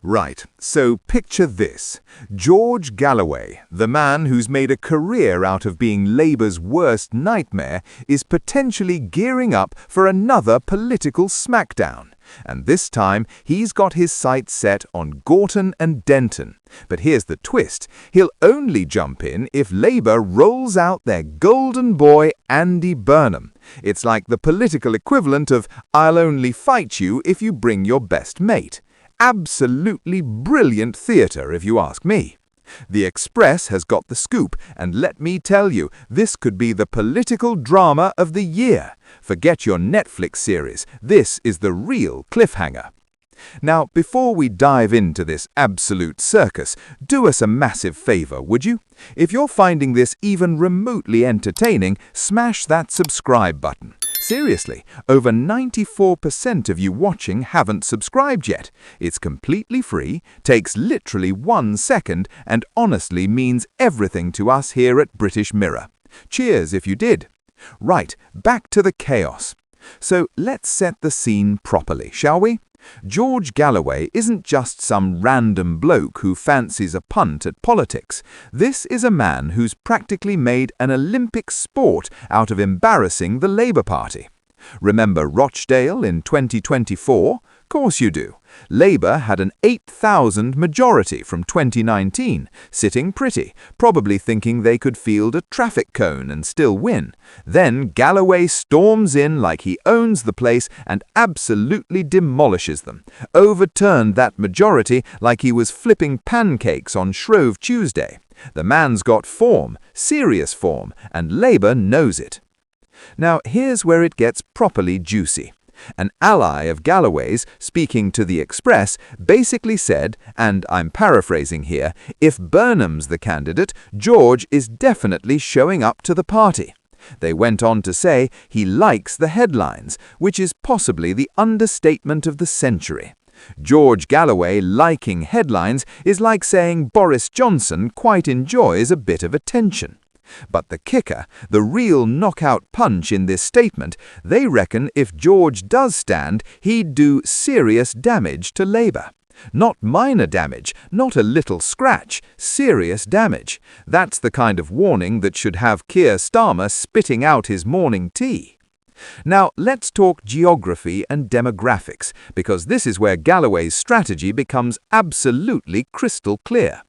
Right, so picture this. George Galloway, the man who's made a career out of being Labour's worst nightmare, is potentially gearing up for another political smackdown. And this time, he's got his sights set on Gorton and Denton. But here's the twist. He'll only jump in if Labour rolls out their golden boy, Andy Burnham. It's like the political equivalent of, "I'll only fight you if you bring your best mate." Absolutely brilliant theatre, if you ask me. The Express has got the scoop, and let me tell you, this could be the political drama of the year. Forget your Netflix series. This is the real cliffhanger. Now, before we dive into this absolute circus, do us a massive favor, would you? If you're finding this even remotely entertaining, smash that subscribe button. Seriously, over 94% of you watching haven't subscribed yet. It's completely free, takes literally 1 second, and honestly means everything to us here at British Mirror. Cheers if you did. Right, back to the chaos. So let's set the scene properly, shall we? George Galloway isn't just some random bloke who fancies a punt at politics. This is a man who's practically made an Olympic sport out of embarrassing the Labour Party. Remember Rochdale in 2024? Course you do. Labour had an 8,000 majority from 2019, sitting pretty, probably thinking they could field a traffic cone and still win. Then Galloway storms in like he owns the place and absolutely demolishes them. Overturned that majority like he was flipping pancakes on Shrove Tuesday. The man's got form, serious form, and Labour knows it. Now here's where it gets properly juicy. An ally of Galloway's, speaking to the Express, basically said, and I'm paraphrasing here, if Burnham's the candidate, George is definitely showing up to the party. They went on to say he likes the headlines, which is possibly the understatement of the century. George Galloway liking headlines is like saying Boris Johnson quite enjoys a bit of attention. But the kicker, the real knockout punch in this statement, they reckon if George does stand, he'd do serious damage to Labour. Not minor damage, not a little scratch, serious damage. That's the kind of warning that should have Keir Starmer spitting out his morning tea. Now, let's talk geography and demographics, because this is where Galloway's strategy becomes absolutely crystal clear.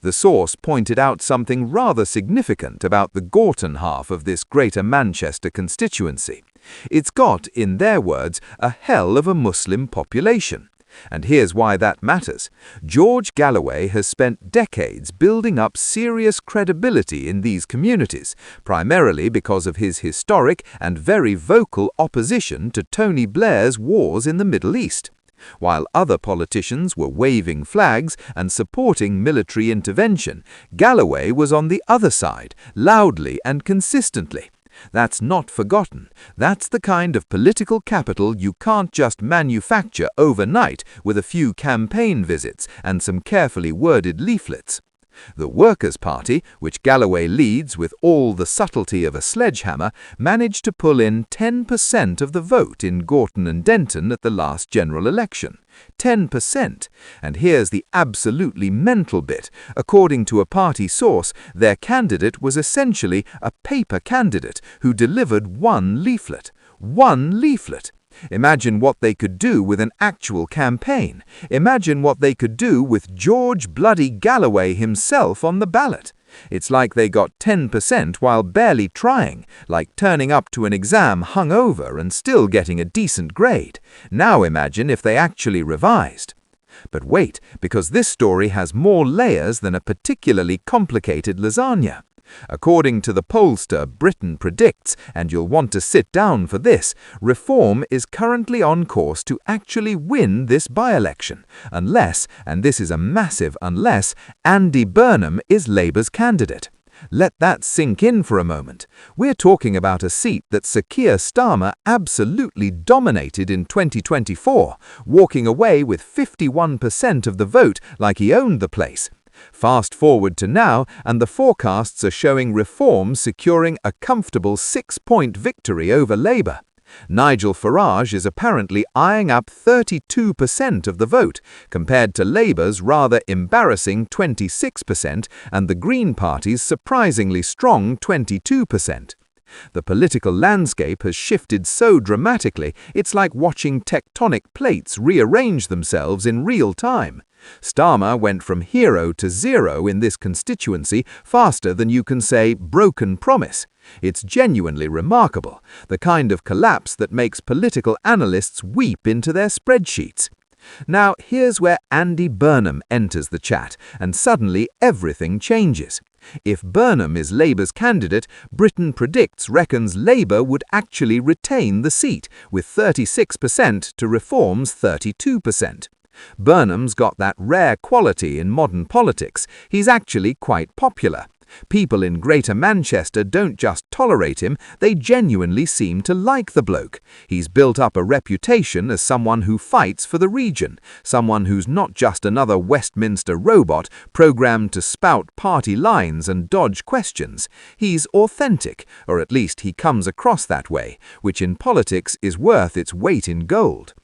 The source pointed out something rather significant about the Gorton half of this Greater Manchester constituency. It's got, in their words, a hell of a Muslim population. And here's why that matters. George Galloway has spent decades building up serious credibility in these communities, primarily because of his historic and very vocal opposition to Tony Blair's wars in the Middle East. While other politicians were waving flags and supporting military intervention, Galloway was on the other side, loudly and consistently. That's not forgotten. That's the kind of political capital you can't just manufacture overnight with a few campaign visits and some carefully worded leaflets. The Workers' Party, which Galloway leads with all the subtlety of a sledgehammer, managed to pull in 10% of the vote in Gorton and Denton at the last general election. 10%. And here's the absolutely mental bit. According to a party source, their candidate was essentially a paper candidate who delivered one leaflet. One leaflet! Imagine what they could do with an actual campaign. Imagine what they could do with George bloody Galloway himself on the ballot. It's like they got 10% while barely trying, like turning up to an exam hungover and still getting a decent grade. Now imagine if they actually revised. But wait, because this story has more layers than a particularly complicated lasagna. According to the pollster Britain predicts, and you'll want to sit down for this, Reform is currently on course to actually win this by-election, unless, and this is a massive unless, Andy Burnham is Labour's candidate. Let that sink in for a moment. We're talking about a seat that Sir Keir Starmer absolutely dominated in 2024, walking away with 51% of the vote like he owned the place. Fast forward to now, and the forecasts are showing Reform securing a comfortable 6-point victory over Labour. Nigel Farage is apparently eyeing up 32% of the vote, compared to Labour's rather embarrassing 26% and the Green Party's surprisingly strong 22%. The political landscape has shifted so dramatically, it's like watching tectonic plates rearrange themselves in real time. Starmer went from hero to zero in this constituency faster than you can say broken promise. It's genuinely remarkable, the kind of collapse that makes political analysts weep into their spreadsheets. Now, here's where Andy Burnham enters the chat, and suddenly everything changes. If Burnham is Labour's candidate, Britain reckons Labour would actually retain the seat, with 36% to Reform's 32%. Burnham's got that rare quality in modern politics. He's actually quite popular. People in Greater Manchester don't just tolerate him, they genuinely seem to like the bloke. He's built up a reputation as someone who fights for the region, someone who's not just another Westminster robot programmed to spout party lines and dodge questions. He's authentic, or at least he comes across that way, which in politics is worth its weight in gold.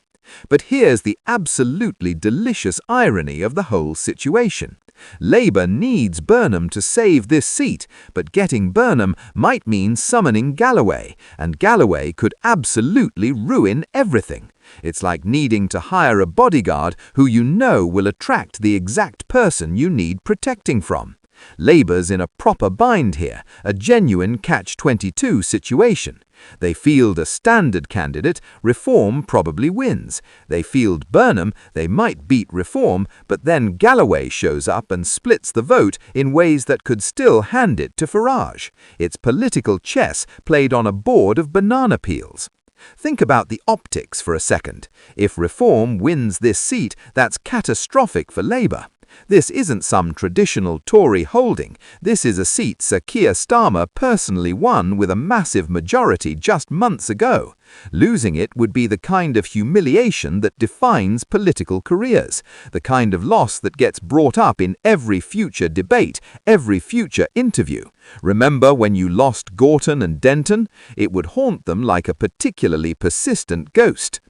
But here's the absolutely delicious irony of the whole situation. Labour needs Burnham to save this seat, but getting Burnham might mean summoning Galloway, and Galloway could absolutely ruin everything. It's like needing to hire a bodyguard who you know will attract the exact person you need protecting from. Labour's in a proper bind here, a genuine catch-22 situation. They field a standard candidate, Reform probably wins. They field Burnham, they might beat Reform, but then Galloway shows up and splits the vote in ways that could still hand it to Farage. It's political chess played on a board of banana peels. Think about the optics for a second. If Reform wins this seat, that's catastrophic for Labour. This isn't some traditional Tory holding. This is a seat Sir Keir Starmer personally won with a massive majority just months ago. Losing it would be the kind of humiliation that defines political careers, the kind of loss that gets brought up in every future debate, every future interview. Remember when you lost Gorton and Denton? It would haunt them like a particularly persistent ghost.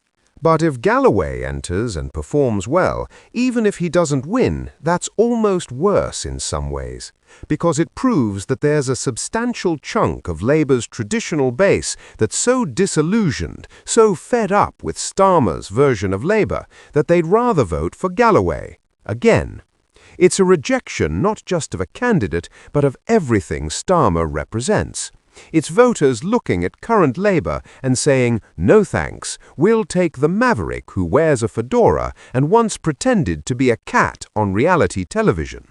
But if Galloway enters and performs well, even if he doesn't win, that's almost worse in some ways, because it proves that there's a substantial chunk of Labour's traditional base that's so disillusioned, so fed up with Starmer's version of Labour, that they'd rather vote for Galloway again. It's a rejection not just of a candidate, but of everything Starmer represents. It's voters looking at current Labour and saying, no thanks, we'll take the maverick who wears a fedora and once pretended to be a cat on reality television.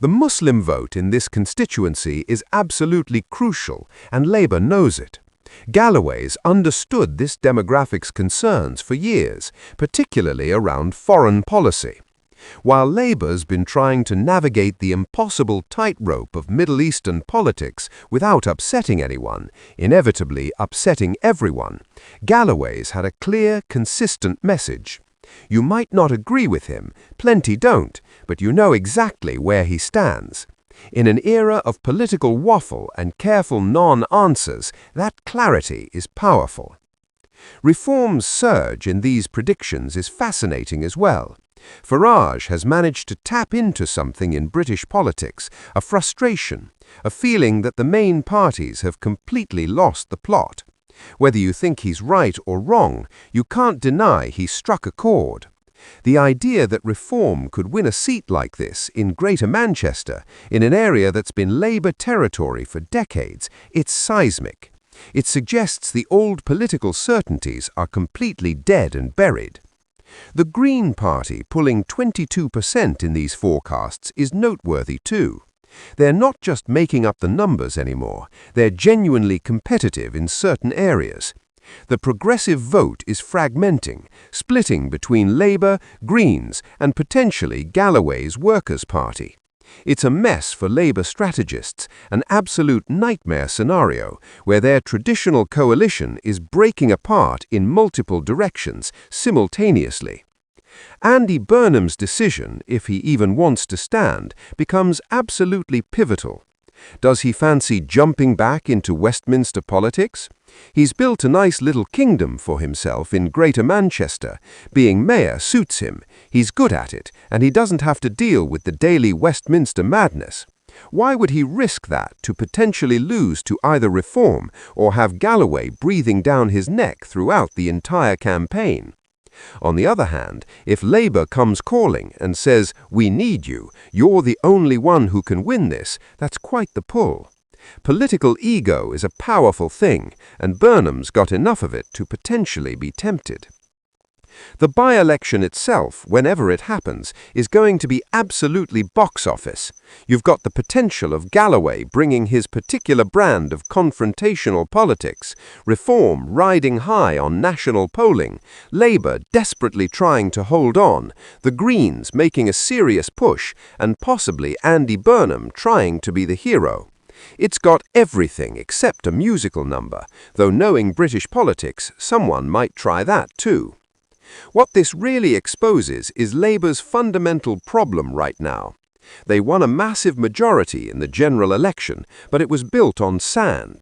The Muslim vote in this constituency is absolutely crucial, and Labour knows it. Galloway's understood this demographic's concerns for years, particularly around foreign policy. While Labour's been trying to navigate the impossible tightrope of Middle Eastern politics without upsetting anyone, inevitably upsetting everyone, Galloway's had a clear, consistent message. You might not agree with him, plenty don't, but you know exactly where he stands. In an era of political waffle and careful non-answers, that clarity is powerful. Reform's surge in these predictions is fascinating as well. Farage has managed to tap into something in British politics, a frustration, a feeling that the main parties have completely lost the plot. Whether you think he's right or wrong, you can't deny he struck a chord. The idea that Reform could win a seat like this in Greater Manchester, in an area that's been Labour territory for decades, it's seismic. It suggests the old political certainties are completely dead and buried. The Green Party pulling 22% in these forecasts is noteworthy too. They're not just making up the numbers anymore, they're genuinely competitive in certain areas. The progressive vote is fragmenting, splitting between Labour, Greens, and potentially Galloway's Workers' Party. It's a mess for Labour strategists, an absolute nightmare scenario where their traditional coalition is breaking apart in multiple directions simultaneously. Andy Burnham's decision, if he even wants to stand, becomes absolutely pivotal. Does he fancy jumping back into Westminster politics? He's built a nice little kingdom for himself in Greater Manchester. Being mayor suits him. He's good at it, and he doesn't have to deal with the daily Westminster madness. Why would he risk that to potentially lose to either Reform or have Galloway breathing down his neck throughout the entire campaign? On the other hand, if Labour comes calling and says, "We need you, you're the only one who can win this," that's quite the pull. Political ego is a powerful thing, and Burnham's got enough of it to potentially be tempted. The by-election itself, whenever it happens, is going to be absolutely box office. You've got the potential of Galloway bringing his particular brand of confrontational politics, Reform riding high on national polling, Labour desperately trying to hold on, the Greens making a serious push, and possibly Andy Burnham trying to be the hero. It's got everything except a musical number, though knowing British politics, someone might try that too. What this really exposes is Labour's fundamental problem right now. They won a massive majority in the general election, but it was built on sand.